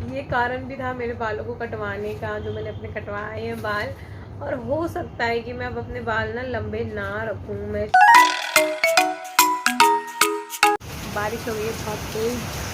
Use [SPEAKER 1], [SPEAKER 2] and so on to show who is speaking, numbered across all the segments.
[SPEAKER 1] ये कारण भी था मेरे बालों को कटवाने का, जो मैंने अपने कटवाए हैं बाल। और हो सकता है कि मैं अब अपने बाल ना लंबे ना रखूं। मैं बारिश हो गई है बहुत तेज।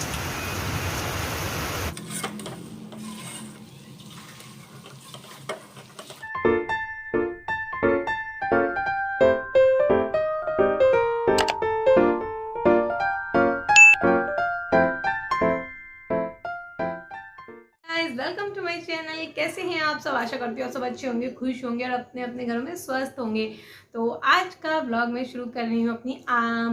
[SPEAKER 1] Welcome to my channel. कैसे हैं आप सब? आशा करती हूँ आप सब अच्छे होंगे, खुश होंगे और अपने अपने घरों में स्वस्थ होंगे। तो आज का व्लॉग मैं शुरू कर रही हूँ अपनी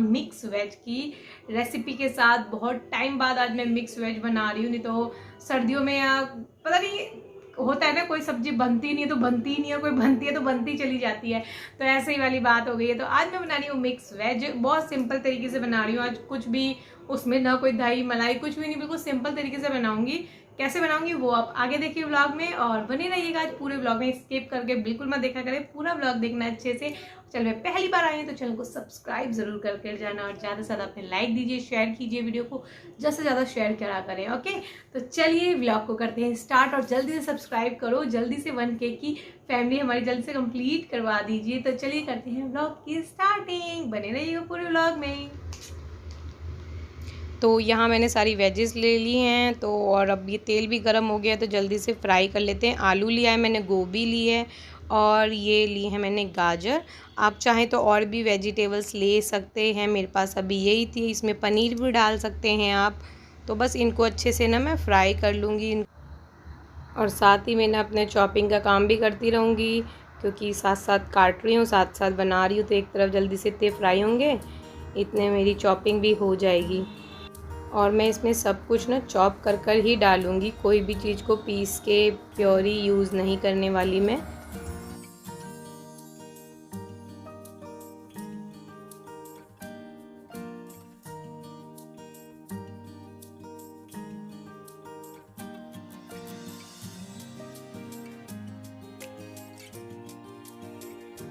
[SPEAKER 1] मिक्स वेज की रेसिपी के साथ। बहुत टाइम बाद आज मैं मिक्स वेज बना रही हूँ। नहीं तो सर्दियों में पता नहीं होता है ना, कोई सब्जी बनती नहीं है तो बनती ही नहीं है, कोई बनती है तो बनती चली जाती है। तो ऐसे ही वाली बात हो गई है। तो आज मैं बना रही हूँ मिक्स वेज, बहुत सिंपल तरीके से बना रही हूँ आज। कुछ भी उसमें ना कोई दही मलाई कुछ भी नहीं, बिल्कुल सिंपल तरीके से बनाऊंगी। कैसे बनाऊंगी वो आप आगे देखिए व्लॉग में, और बने रहिएगा आज पूरे व्लॉग में। स्किप करके बिल्कुल मत देखा करें, पूरा व्लॉग देखना अच्छे से। चलो पहली बार आए हैं तो चैनल को सब्सक्राइब जरूर करके जाना, और ज़्यादा से ज़्यादा अपने लाइक दीजिए, शेयर कीजिए वीडियो को, ज़्यादा से ज़्यादा शेयर करा करें। ओके, तो चलिए व्लॉग को करते हैं स्टार्ट। और जल्दी से सब्सक्राइब करो, जल्दी से 1K की फैमिली हमारी जल्दी से कंप्लीट करवा दीजिए। तो चलिए करते हैं व्लॉग की स्टार्टिंग, बने रहिएगा पूरे व्लॉग में। तो यहाँ मैंने सारी वेजेस ले ली हैं। तो और अब ये तेल भी गर्म हो गया है तो जल्दी से फ्राई कर लेते हैं। आलू लिया है मैंने, गोभी ली है, और ये ली है मैंने गाजर। आप चाहें तो और भी वेजिटेबल्स ले सकते हैं, मेरे पास अभी यही थी। इसमें पनीर भी डाल सकते हैं आप। तो बस इनको अच्छे से ना मैं फ्राई कर लूँगी, और साथ ही मैं ना अपने चॉपिंग का काम भी करती रहूँगी, क्योंकि साथ साथ काट रही हूँ साथ साथ बना रही हूँ। तो एक तरफ जल्दी से इतने फ्राई होंगे, इतने मेरी चॉपिंग भी हो जाएगी। और मैं इसमें सब कुछ ना चॉप कर कर ही डालूँगी, कोई भी चीज़ को पीस के प्योरी यूज़ नहीं करने वाली मैं।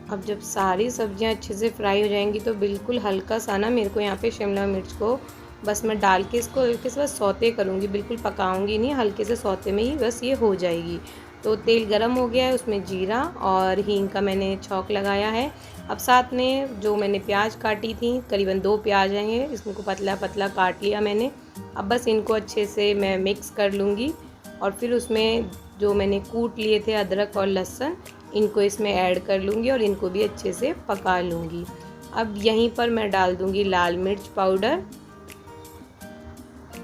[SPEAKER 1] अब जब सारी सब्जियां अच्छे से फ्राई हो जाएंगी तो बिल्कुल हल्का सा ना मेरे को यहाँ पे शिमला मिर्च को बस मैं डाल के इसको हल्के से बस सौते करूँगी, बिल्कुल पकाऊंगी नहीं, हल्के से सौते में ही बस ये हो जाएगी। तो तेल गरम हो गया है, उसमें जीरा और हींग का मैंने छौंक लगाया है। अब साथ में जो मैंने प्याज काटी थी, करीबन 2 प्याज हैं, इसको पतला पतला काट लिया मैंने। अब बस इनको अच्छे से मैं मिक्स कर लूँगी, और फिर उसमें जो मैंने कूट लिए थे अदरक और लहसुन, इनको इसमें ऐड कर लूँगी और इनको भी अच्छे से पका लूँगी। अब यहीं पर मैं डाल दूँगी लाल मिर्च पाउडर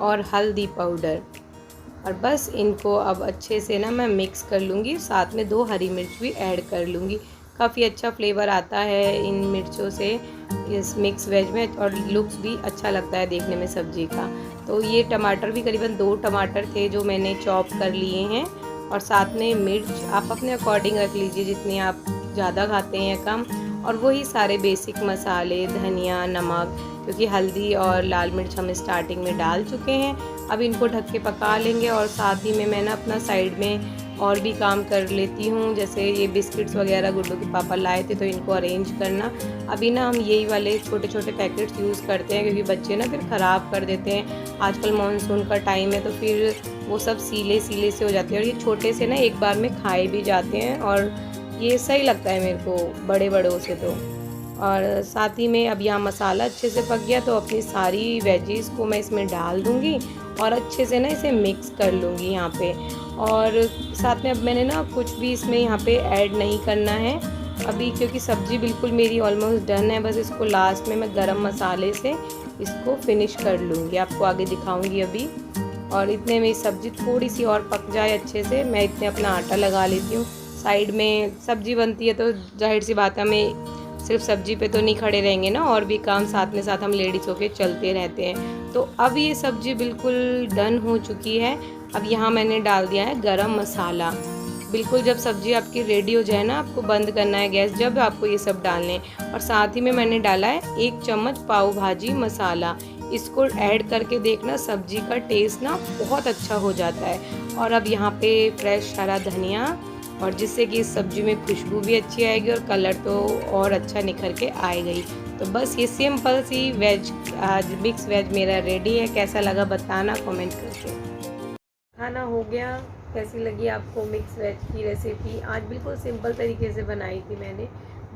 [SPEAKER 1] और हल्दी पाउडर, और बस इनको अब अच्छे से ना मैं मिक्स कर लूँगी। साथ में 2 हरी मिर्च भी ऐड कर लूँगी। काफ़ी अच्छा फ्लेवर आता है इन मिर्चों से इस मिक्स वेज में, और लुक्स भी अच्छा लगता है देखने में सब्ज़ी का। तो ये टमाटर भी करीबन 2 टमाटर थे जो मैंने चॉप कर लिए हैं, और साथ में मिर्च आप अपने अकॉर्डिंग रख लीजिए, जितनी आप ज़्यादा खाते हैं या कम। और वही सारे बेसिक मसाले, धनिया, नमक, क्योंकि हल्दी और लाल मिर्च हम स्टार्टिंग में डाल चुके हैं। अब इनको ढक के पका लेंगे, और साथ ही में मैं ना अपना साइड में और भी काम कर लेती हूँ, जैसे ये बिस्किट्स वगैरह गुड्डू के पापा लाए थे तो इनको अरेंज करना। अभी ना हम यही वाले छोटे छोटे पैकेट्स यूज़ करते हैं, क्योंकि बच्चे ना फिर ख़राब कर देते हैं। आजकल मानसून का टाइम है तो फिर वो सब सीले सीले से हो जाते हैं, और ये छोटे से ना एक बार में खाए भी जाते हैं, और ये सही लगता है मेरे को बड़े बड़ों से तो। और साथ ही में अब यहाँ मसाला अच्छे से पक गया, तो अपनी सारी वेजीज को मैं इसमें डाल दूँगी और अच्छे से ना इसे मिक्स कर लूँगी यहाँ पे। और साथ में अब मैंने ना कुछ भी इसमें यहाँ पे ऐड नहीं करना है अभी, क्योंकि सब्ज़ी बिल्कुल मेरी ऑलमोस्ट डन है। बस इसको लास्ट में मैं गरम मसाले से इसको फिनिश कर लूँगी, आपको आगे दिखाऊँगी अभी। और इतने में सब्ज़ी थोड़ी सी और पक जाए अच्छे से, मैं इतने अपना आटा लगा लेती हूँ। साइड में सब्ज़ी बनती है तो जाहिर सी बात है हमें सिर्फ सब्जी पे तो नहीं खड़े रहेंगे ना, और भी काम साथ में साथ हम लेडीज़ होके चलते रहते हैं। तो अब ये सब्ज़ी बिल्कुल डन हो चुकी है। अब यहाँ मैंने डाल दिया है गरम मसाला। बिल्कुल जब सब्ज़ी आपकी रेडी हो जाए ना, आपको बंद करना है गैस, जब आपको ये सब डालने। और साथ ही में मैंने डाला है 1 चम्मच पाव भाजी मसाला। इसको ऐड करके देखना, सब्ज़ी का टेस्ट ना बहुत अच्छा हो जाता है। और अब यहाँ पे फ्रेश हरा धनिया, और जिससे कि इस सब्ज़ी में खुशबू भी अच्छी आएगी और कलर तो और अच्छा निखर के आएगा ही। तो बस ये सिंपल सी वेज आज मिक्स वेज मेरा रेडी है। कैसा लगा बताना कमेंट करके। खाना हो गया। कैसी लगी आपको मिक्स वेज की रेसिपी? आज बिल्कुल सिंपल तरीके से बनाई थी मैंने,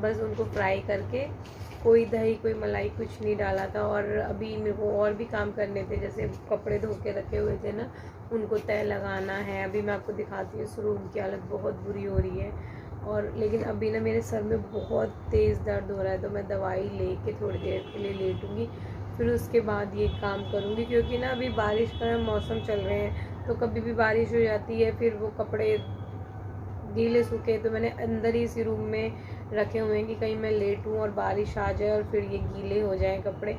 [SPEAKER 1] बस उनको फ्राई करके, कोई दही कोई मलाई कुछ नहीं डाला था। और अभी मेरे को और भी काम करने थे, जैसे कपड़े धो के रखे हुए थे ना, उनको तय लगाना है। अभी मैं आपको दिखाती हूँ, इस रूम की हालत बहुत बुरी हो रही है। और लेकिन अभी ना मेरे सर में बहुत तेज़ दर्द हो रहा है, तो मैं दवाई लेके थोड़ी देर के लिए लेटूँगी, फिर उसके बाद ये काम करूँगी। क्योंकि ना अभी बारिश का मौसम चल रहे हैं, तो कभी भी बारिश हो जाती है, फिर वो कपड़े गीले सूखे तो मैंने अंदर ही इसी रूम में रखे हुए हैं कि कहीं मैं लेटूँ और बारिश आ जाए और फिर ये गीले हो जाएं कपड़े।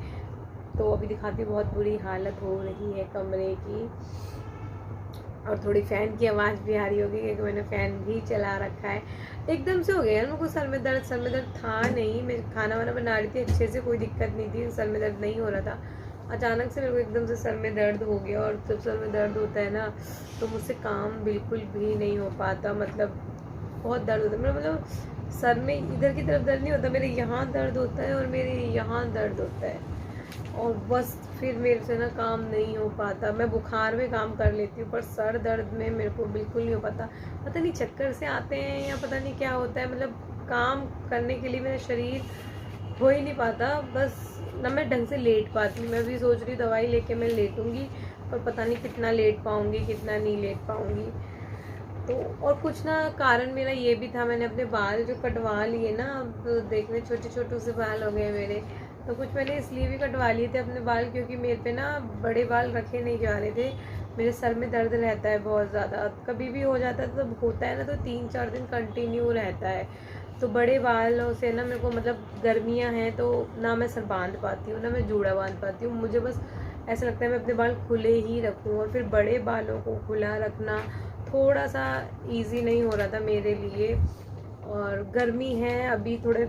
[SPEAKER 1] तो अभी दिखाती हूँ, बहुत बुरी हालत हो रही है कमरे की। और थोड़ी फ़ैन की आवाज़ भी आ रही होगी, क्योंकि मैंने फ़ैन भी चला रखा है। एकदम से हो गया मेरे को सर में दर्द था नहीं, मैं खाना वाना बना रही थी अच्छे से, कोई दिक्कत नहीं थी, सर में दर्द नहीं हो रहा था। अचानक से मेरे को एकदम से सर में दर्द हो गया। और जब सर में दर्द होता है ना, तो मुझसे काम बिल्कुल भी नहीं हो पाता, मतलब बहुत दर्द होता है। मतलब सर में इधर की तरफ दर्द नहीं होता, मेरे यहाँ दर्द होता है और मेरे यहाँ दर्द होता है, और बस फिर मेरे से ना काम नहीं हो पाता। मैं बुखार में काम कर लेती हूँ, पर सर दर्द में मेरे को बिल्कुल नहीं हो पाता। पता नहीं चक्कर से आते हैं या पता नहीं क्या होता है, मतलब काम करने के लिए मेरा शरीर हो ही नहीं पाता। बस ना मैं ढंग से लेट पाती हूँ। मैं भी सोच रही हूँ दवाई लेके मैं लेटूँगी, पर पता नहीं कितना लेट पाऊँगी कितना नहीं लेट पाऊँगी। तो और कुछ ना कारण मेरा ये भी था, मैंने अपने बाल जो कटवा लिए ना, अब देखने छोटे छोटे से बाल हो गए मेरे। तो कुछ मैंने इसलिए भी कटवा लिए थे अपने बाल, क्योंकि मेरे पे ना बड़े बाल रखे नहीं जा रहे थे। मेरे सर में दर्द रहता है बहुत ज़्यादा, कभी भी हो जाता है, तो होता है ना, तो 3-4 दिन कंटिन्यू रहता है। तो बड़े बालों से ना मेरे को, मतलब गर्मियाँ हैं तो ना मैं सर बांध पाती हूँ ना मैं जूड़ा बांध पाती हूँ। मुझे बस ऐसा लगता है मैं अपने बाल खुले ही रखूँ, और फिर बड़े बालों को खुला रखना थोड़ा सा इजी नहीं हो रहा था मेरे लिए। और गर्मी है, अभी थोड़े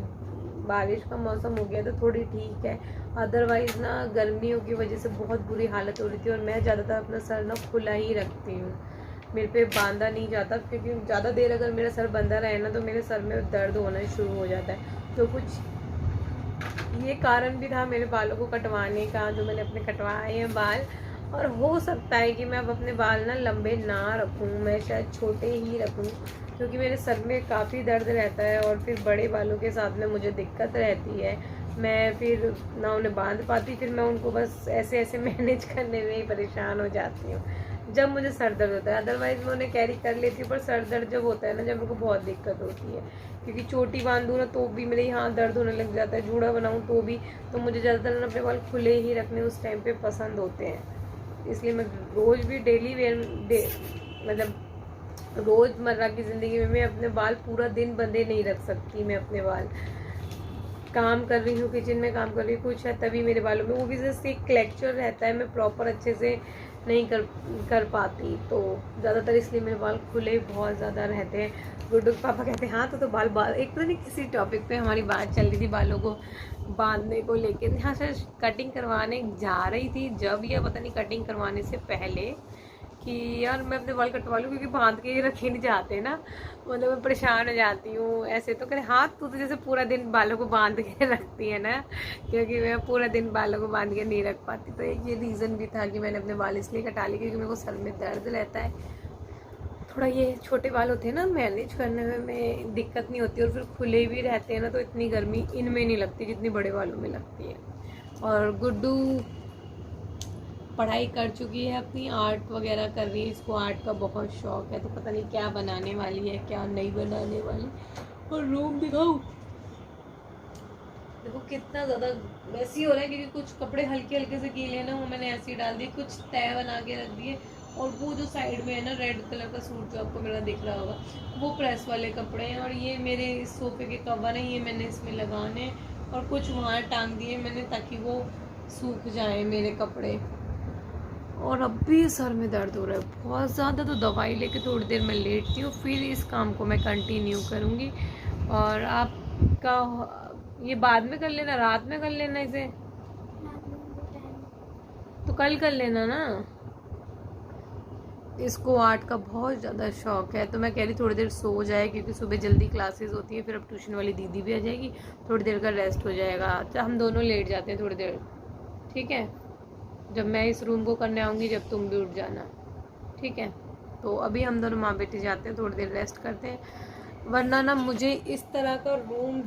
[SPEAKER 1] बारिश का मौसम हो गया तो थोड़ी ठीक है, अदरवाइज़ ना गर्मियों की वजह से बहुत बुरी हालत हो रही थी। और मैं ज़्यादातर अपना सर ना खुला ही रखती हूँ, मेरे पे बांधा नहीं जाता, क्योंकि ज़्यादा देर अगर मेरा सर बंधा रहे ना, तो मेरे सर में दर्द होना शुरू हो जाता है। तो कुछ ये कारण भी था मेरे बालों को कटवाने का, जो मैंने अपने कटवाए हैं बाल। और हो सकता है कि मैं अब अपने बाल ना लंबे ना रखूँ, मैं शायद छोटे ही रखूँ, क्योंकि मेरे सर में काफ़ी दर्द रहता है, और फिर बड़े बालों के साथ में मुझे दिक्कत रहती है। मैं फिर ना उन्हें बांध पाती, फिर मैं उनको बस ऐसे ऐसे मैनेज करने में ही परेशान हो जाती हूँ जब मुझे सर दर्द होता है। अदरवाइज़ मैं उन्हें कैरी कर लेती हूँ, पर सर दर्द जब होता है ना, जब मेरे को बहुत दिक्कत होती है, क्योंकि चोटी बांधूँ ना तो भी मेरे यहाँ दर्द होने लग जाता है, जूड़ा बनाऊँ तो भी। तो मुझे ज़्यादातर अपने बाल खुले ही रखने उस टाइम पे पसंद होते हैं, इसलिए मैं रोज़ भी डेली वेयर मतलब रोज़मर्रा की ज़िंदगी में मैं अपने बाल पूरा दिन बंधे नहीं रख सकती। मैं अपने बाल काम कर रही हूँ, किचन में काम कर रही हूँ, कुछ है तभी मेरे बालों में, वो भी जैसे एक क्लेक्चर रहता है, मैं प्रॉपर अच्छे से नहीं कर पाती, तो ज़्यादातर इसलिए मेरे बाल खुले बहुत ज़्यादा रहते हैं। गुड्डू के पापा कहते हैं हाँ तो बाल एक तो नहीं, किसी टॉपिक पे हमारी बात चल रही थी बालों को बांधने को लेके, यहाँ से कटिंग करवाने जा रही थी जब, या पता नहीं कटिंग करवाने से पहले, कि यार मैं अपने बाल कटवा लूँ, क्योंकि बांध के रखे नहीं जाते ना, मतलब मैं परेशान हो जाती हूँ। ऐसे तो कह हाथ तू तो जैसे पूरा दिन बालों को बांध के रखती है ना, क्योंकि मैं पूरा दिन बालों को बांध के नहीं रख पाती। तो ये रीज़न भी था कि मैंने अपने बाल इसलिए कटा लिए, क्योंकि मेरे को सर में दर्द रहता है थोड़ा। ये छोटे बाल होते हैं ना, मैनेज करने में दिक्कत नहीं होती, और फिर खुले भी रहते हैं ना, तो इतनी गर्मी इनमें नहीं लगती जितनी बड़े बालों में लगती है। और गुड्डू पढ़ाई कर चुकी है अपनी, आर्ट वगैरह कर रही है, इसको आर्ट का बहुत शौक है, तो पता नहीं क्या बनाने वाली है क्या नहीं बनाने वाली। और रूम दिखाऊं, देखो कितना ज़्यादा वैसी हो रहा है, क्योंकि कुछ कपड़े हल्के हल्के से गीले ना, वो मैंने ऐसे ही डाल दिए, कुछ तय बना के रख दिए। और वो जो साइड में है ना रेड कलर का सूट जो आपको मेरा दिख रहा होगा, वो प्रेस वाले कपड़े हैं। और ये मेरे इस सोफे के कवर हैं, ये मैंने इसमें लगाने, और कुछ वहाँ टांग दिए मैंने ताकि वो सूख जाए मेरे कपड़े। और अब भी सर में दर्द हो रहा है बहुत ज़्यादा, तो दवाई लेके थोड़ी देर में लेटती हूँ, फिर इस काम को मैं कंटिन्यू करूँगी। और आपका ये बाद में कर लेना, रात में कर लेना इसे, तो कल कर लेना ना। इसको आर्ट का बहुत ज़्यादा शौक है, तो मैं कह रही थोड़ी देर सो जाए, क्योंकि सुबह जल्दी क्लासेस होती है, फिर अब ट्यूशन वाली दीदी भी आ जाएगी, थोड़ी देर का रेस्ट हो जाएगा। अच्छा हम दोनों लेट जाते हैं थोड़ी देर, ठीक है? जब मैं इस रूम को करने आऊँगी, जब तुम भी उठ जाना, ठीक है? तो अभी हम दोनों माँ बेटी जाते हैं, थोड़ी देर रेस्ट करते हैं, वरना ना मुझे इस तरह का रूम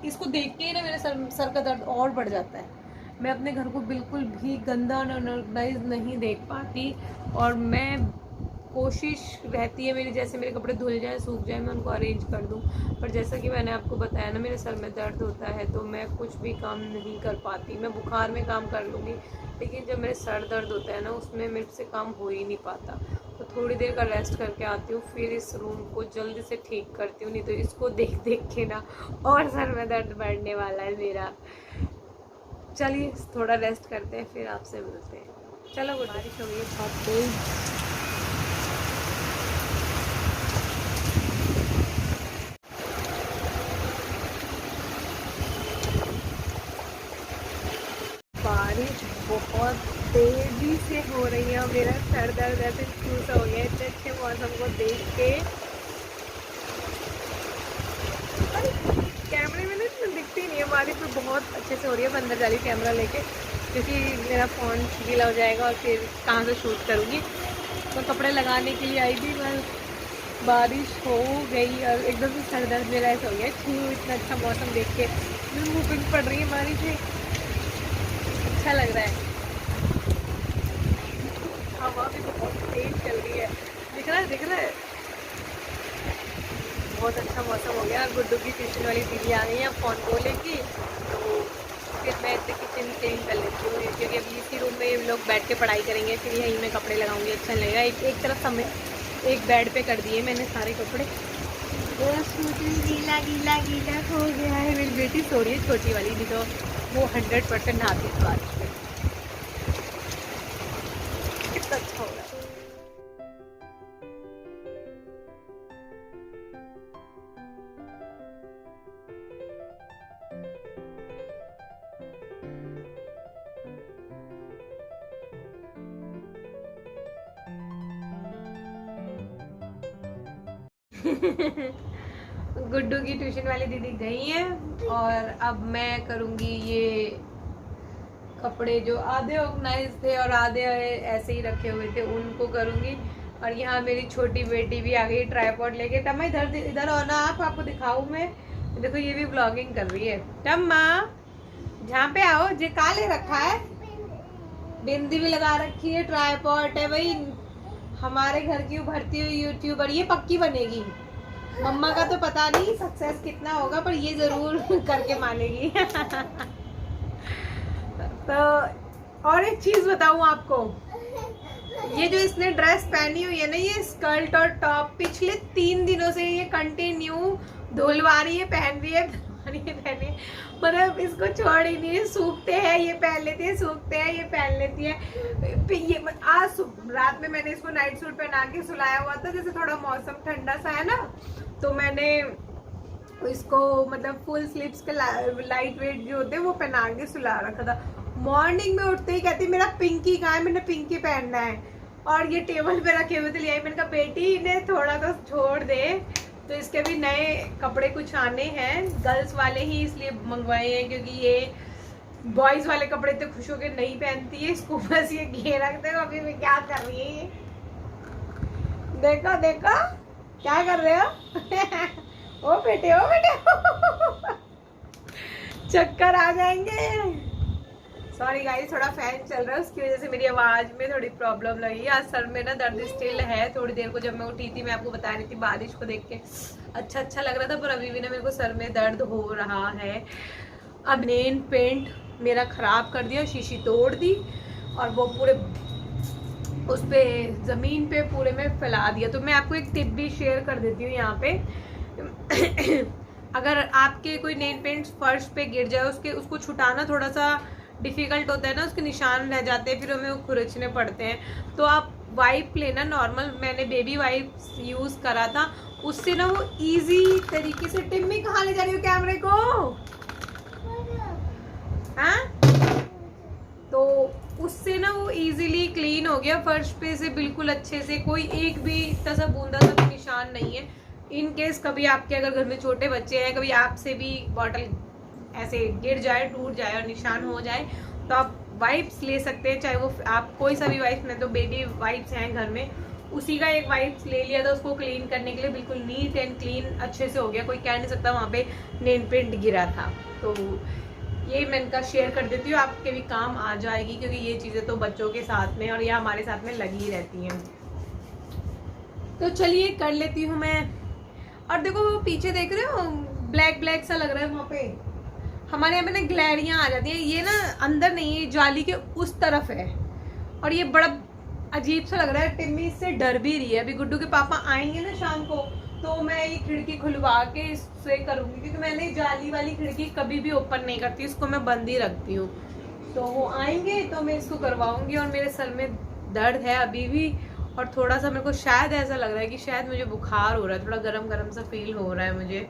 [SPEAKER 1] इसको देख के ही ना मेरे सर का दर्द और बढ़ जाता है। मैं अपने घर को बिल्कुल भी गंदा और अनऑर्गेनाइज नहीं देख पाती, और मैं कोशिश रहती है मेरी, जैसे मेरे कपड़े धुल जाए सूख जाए मैं उनको अरेंज कर दूं, पर जैसा कि मैंने आपको बताया ना मेरे सर में दर्द होता है तो मैं कुछ भी काम नहीं कर पाती। मैं बुखार में काम कर लूँगी, लेकिन जब मेरे सर दर्द होता है ना उसमें मेरे से काम हो ही नहीं पाता। तो थोड़ी देर का रेस्ट करके आती हूँ, फिर इस रूम को जल्दी से ठीक करती हूँ, नहीं तो इसको देख देख के ना और सर में दर्द बढ़ने वाला है मेरा। चलिए थोड़ा रेस्ट करते हैं, फिर आपसे मिलते हैं। चलो बारिश हो गई बहुत तेज। बारिश बहुत तेजी से हो रही है, मेरा सर दर्द ऐसे चूस हो गया इतने अच्छे मौसम को देख के। कैमरे में ना दिखती नहीं है, बारिश तो बहुत अच्छे से हो रही है। मैं अंदर जा रही कैमरा लेके, क्योंकि मेरा फ़ोन गीला हो जाएगा और फिर कहाँ से शूट करूँगी। तो कपड़े लगाने के लिए आई थी, बस बारिश हो गई और एकदम से सर दर्द मेरा ऐसा हो गया। क्यों इतना अच्छा मौसम देख के मुँह पे पड़ रही है बारिश से, अच्छा लग रहा है। हवा भी बहुत तेज चल रही है, दिख रहा है। बहुत अच्छा मौसम हो गया। और गुड्डू की ट्यूशन वाली दीदी आ गई है फ़ोन को लेके, तो फिर मैं इतने किचन क्लीन कर लेती हूँ, क्योंकि अभी इसी रूम में लोग बैठ के पढ़ाई करेंगे, फिर यहीं में कपड़े लगाऊंगी, अच्छा लगेगा। एक तरफ समय एक बेड पे कर दिए मैंने सारे कपड़े। गीला गीला गीला हो गया है। मेरी बेटी सो रही है छोटी वाली, नहीं तो वो 100% नहाती इस बारिश में। कितना अच्छा हो रहा है। गुड्डू की ट्यूशन वाली दीदी गई है, और अब मैं करूँगी ये कपड़े जो आधे ऑर्गेनाइज थे और आधे ऐसे ही रखे हुए थे उनको करूँगी। और यहाँ मेरी छोटी बेटी भी आ गई ट्राइपॉड लेके। टम्मा इधर इधर हो ना, आपको दिखाऊँ मैं। देखो ये भी ब्लॉगिंग कर रही है। टम्मा जहाँ पे आओ, जे का ले रखा है, बिंदी भी लगा रखी है, ट्राइपॉड है भाई। हमारे घर की उभरती हुई यूट्यूबर, ये पक्की बनेगी। मम्मा का तो पता नहीं सक्सेस कितना होगा, पर ये जरूर करके मानेगी। तो और एक चीज बताऊं आपको, ये जो इसने ड्रेस पहनी हुई है ना, ये स्कर्ट और टॉप पिछले 3 दिनों से ये कंटिन्यू धुलवा रही है, पहन रही है, पहनी, मतलब इसको छोड़ ही नहीं है। सूखते हैं ये पहन लेती है, सूखते हैं ये पहन लेती है। ये आज रात में मैंने इसको नाइट सूट पहना के सुलाया हुआ था, जैसे थोड़ा मौसम ठंडा सा है ना, तो मैंने इसको मतलब फुल स्लीव्स के लाइट वेट जो होते हैं वो पहना के सुला रखा था। मॉर्निंग में उठते ही कहती मेरा पिंकी कहाँ है, मैंने पिंकी पहनना है, और ये टेबल पे रखे हुए थे ले आई। मैंने कहा बेटी इन्हें थोड़ा तो छोड़ दे। तो इसके भी नए कपड़े कुछ आने हैं, गर्ल्स वाले ही इसलिए मंगवाए हैं, क्योंकि ये बॉयज वाले कपड़े तो खुश होकर नहीं पहनती है, इसको बस ये घेर रखते हैं। अभी मैं क्या कर रही है, देखो देखो क्या कर रहे हो। ओ बेटे चक्कर आ जाएंगे। सॉरी गाइस, थोड़ा फैन चल रहा है, उसकी वजह से मेरी आवाज़ में थोड़ी प्रॉब्लम लगी। आज सर में ना दर्द स्टिल है। थोड़ी देर को जब मैं उठी थी, मैं आपको बता रही थी, बारिश को देख के अच्छा लग रहा था, पर अभी भी ना मेरे को सर में दर्द हो रहा है। अब नेल पेंट मेरा ख़राब कर दिया, शीशी तोड़ दी, और वो पूरे उस पर ज़मीन पे पूरे में फैला दिया। तो मैं आपको एक टिप भी शेयर कर देती हूँ यहाँ पे। अगर आपके कोई नेल पेंट फर्श पे गिर जाए, उसको छुटाना थोड़ा सा डिफ़िकल्ट होता है ना, उसके निशान रह जाते हैं, फिर हमें वो खुरचने पड़ते हैं। तो आप वाइप लेना नॉर्मल, मैंने बेबी वाइप यूज़ करा था, उससे ना वो इजी तरीके से। टिम्मी कहाँ ले जा रही हो कैमरे को? हाँ, तो उससे ना वो इजीली क्लीन हो गया फर्श पे से बिल्कुल अच्छे से। कोई एक भी इतना सा बूंदा सा भी निशान नहीं है। इन केस कभी आपके अगर घर में छोटे बच्चे हैं, कभी आपसे भी बॉटल ऐसे गिर जाए, टूट जाए और निशान हो जाए, तो आप वाइप्स ले सकते हैं, चाहे वो आप कोई सा भी वाइप्स, में तो बेबी वाइप्स हैं घर में, उसी का एक वाइप्स ले लिया था उसको क्लीन करने के लिए, बिल्कुल नीट एंड क्लीन अच्छे से हो गया, कोई कह नहीं सकता वहाँ पे नेल पेंट गिरा था। तो ये मैं इनका शेयर कर देती हूँ, आपके भी काम आ जाएगी, क्योंकि ये चीज़ें तो बच्चों के साथ में और ये हमारे साथ में लगी ही रहती हैं। तो चलिए कर लेती हूँ मैं। और देखो वो पीछे देख रहे हो ब्लैक ब्लैक सा लग रहा है, वहाँ पे हमारे यहाँ पे ना ग्लैरियाँ आ जाती हैं, ये ना अंदर नहीं है, जाली के उस तरफ है, और ये बड़ा अजीब सा लग रहा है। टिम्मी इससे डर भी रही है। अभी गुड्डू के पापा आएंगे ना शाम को, तो मैं ये खिड़की खुलवा के इससे करूँगी, क्योंकि मैंने जाली वाली खिड़की कभी भी ओपन नहीं करती, इसको मैं बंद ही रखती हूँ। तो वो आएंगे तो मैं इसको करवाऊँगी। और मेरे सर में दर्द है अभी भी, और थोड़ा सा मेरे को शायद ऐसा लग रहा है कि शायद मुझे बुखार हो रहा है, थोड़ा गरम गरम सा फील हो रहा है मुझे।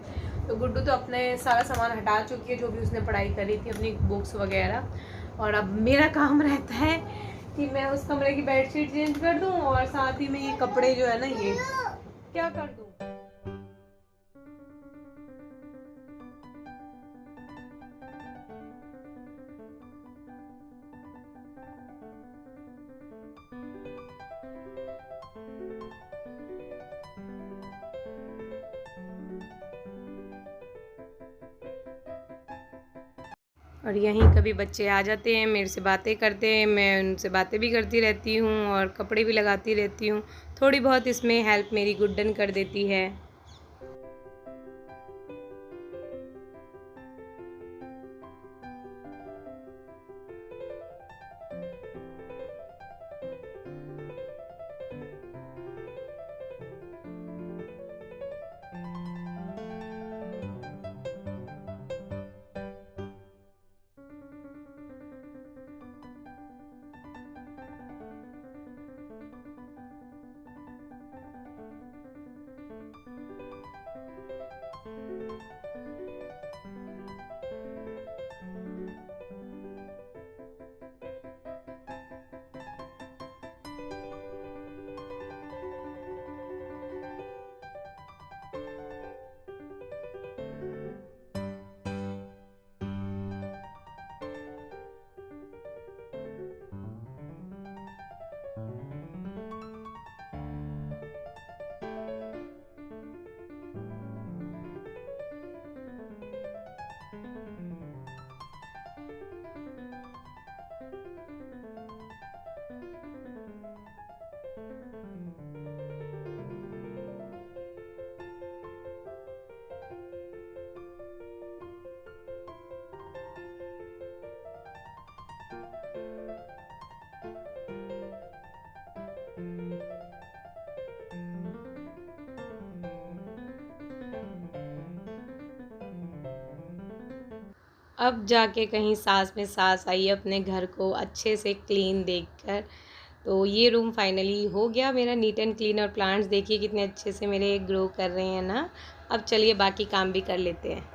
[SPEAKER 1] तो गुड्डू तो अपने सारा सामान हटा चुकी है, जो भी उसने पढ़ाई करी थी, अपनी बुक्स वगैरह। और अब मेरा काम रहता है कि मैं उस कमरे की बेडशीट चेंज कर दूं, और साथ ही में ये कपड़े जो है ना, ये क्या कर दूं। और यहीं कभी बच्चे आ जाते हैं, मेरे से बातें करते हैं, मैं उनसे बातें भी करती रहती हूँ और कपड़े भी लगाती रहती हूँ। थोड़ी बहुत इसमें हेल्प मेरी गुड्डन कर देती है। अब जाके कहीं सांस में सांस आई अपने घर को अच्छे से क्लीन देखकर। तो ये रूम फाइनली हो गया मेरा नीट एंड क्लीन, और प्लांट्स देखिए कितने अच्छे से मेरे ग्रो कर रहे हैं ना। अब चलिए बाकी काम भी कर लेते हैं।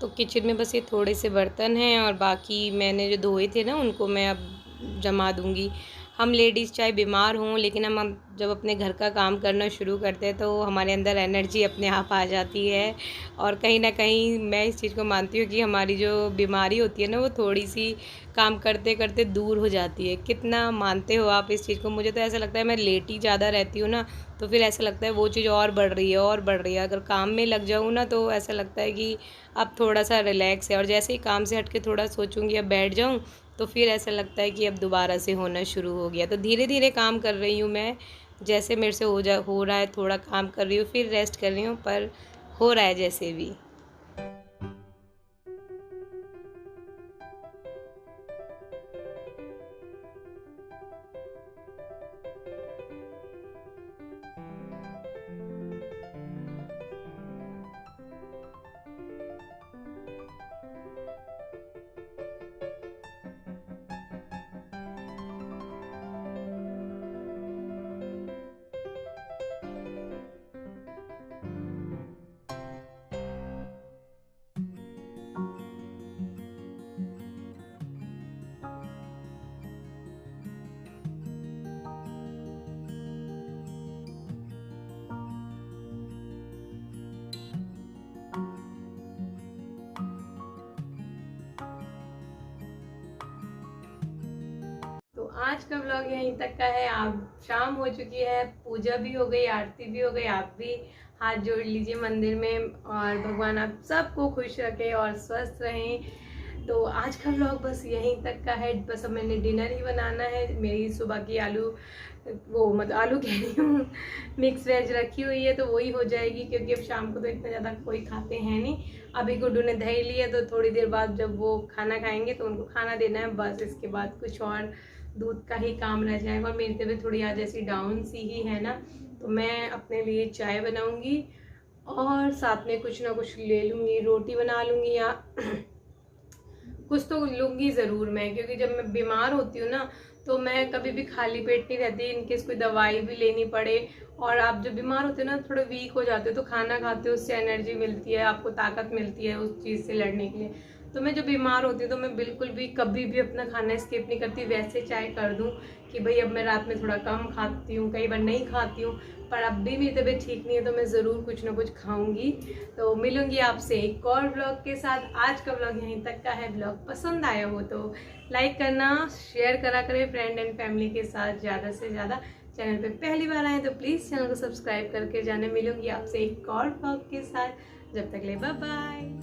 [SPEAKER 1] तो किचन में बस ये थोड़े से बर्तन हैं, और बाकी मैंने जो धोए थे ना उनको मैं अब जमा दूँगी। हम लेडीज़ चाहे बीमार हों, लेकिन हम जब अपने घर का काम करना शुरू करते हैं तो हमारे अंदर एनर्जी अपने आप आ जाती है। और कहीं न कहीं मैं इस चीज़ को मानती हूँ कि हमारी जो बीमारी होती है ना, वो थोड़ी-सी काम करते-करते दूर हो जाती है। कितना मानते हो आप इस चीज़ को? मुझे तो ऐसा लगता है, मैं लेटी ज़्यादा रहती हूँ ना, तो फिर ऐसा लगता है वो चीज़ और बढ़ रही है और बढ़ रही है। अगर काम में लग जाऊँ ना, तो ऐसा लगता है कि अब थोड़ा-सा रिलैक्स है, और जैसे ही काम से हट के थोड़ा सोचूँगी अब बैठ जाऊँ, तो फिर ऐसा लगता है कि अब दोबारा से होना शुरू हो गया। तो धीरे-धीरे काम कर रही हूँ मैं, जैसे मेरे से हो रहा है, थोड़ा काम कर रही हूँ, फिर रेस्ट कर रही हूँ, पर हो रहा है जैसे भी। व्लॉग यहीं तक का है। आप शाम हो चुकी है, पूजा भी हो गई, आरती भी हो गई। आप भी हाथ जोड़ लीजिए मंदिर में और भगवान आप सबको खुश रखे और स्वस्थ रहें। तो आज का व्लॉग बस यहीं तक का है। बस अब मैंने डिनर ही बनाना है। मेरी सुबह की मतलब आलू कह रही हूँ, मिक्स वेज रखी हुई है, तो वही हो जाएगी क्योंकि अब शाम को तो इतना ज़्यादा कोई खाते हैं नहीं। अभी गुड्डू ने दही लिया तो थोड़ी देर बाद जब वो खाना खाएंगे तो उनको खाना देना है, बस इसके बाद कुछ और दूध का ही काम रह जाएगा। और मेरी तबीयत थोड़ी आज ऐसी डाउन सी ही है ना, तो मैं अपने लिए चाय बनाऊंगी और साथ में कुछ ना कुछ ले लूँगी, रोटी बना लूँगी या कुछ तो लूँगी ज़रूर मैं, क्योंकि जब मैं बीमार होती हूँ ना तो मैं कभी भी खाली पेट नहीं रहती, इनकेस कोई दवाई भी लेनी पड़े। और आप जब बीमार होते हो ना, थोड़े वीक हो जाते हो, तो खाना खाते हो उससे एनर्जी मिलती है, आपको ताकत मिलती है उस चीज़ से लड़ने के लिए। तो मैं जब बीमार होती हूँ तो मैं बिल्कुल भी कभी भी अपना खाना स्किप नहीं करती। वैसे चाहे कर दूँ कि भाई अब मैं रात में थोड़ा कम खाती हूँ, कई बार नहीं खाती हूँ, पर अब भी मेरी तबीयत ठीक नहीं है तो मैं ज़रूर कुछ ना कुछ खाऊंगी। तो मिलूंगी आपसे एक और ब्लॉग के साथ। आज का ब्लॉग यहीं तक का है। ब्लॉग पसंद आया हो तो लाइक करना, शेयर करा करें फ्रेंड एंड फैमिली के साथ ज़्यादा से ज़्यादा। चैनल पे पहली बार आए तो प्लीज़ चैनल को सब्सक्राइब करके जाने। मिलूंगी आपसे एक और ब्लॉग के साथ, जब तक ले बाय बाय।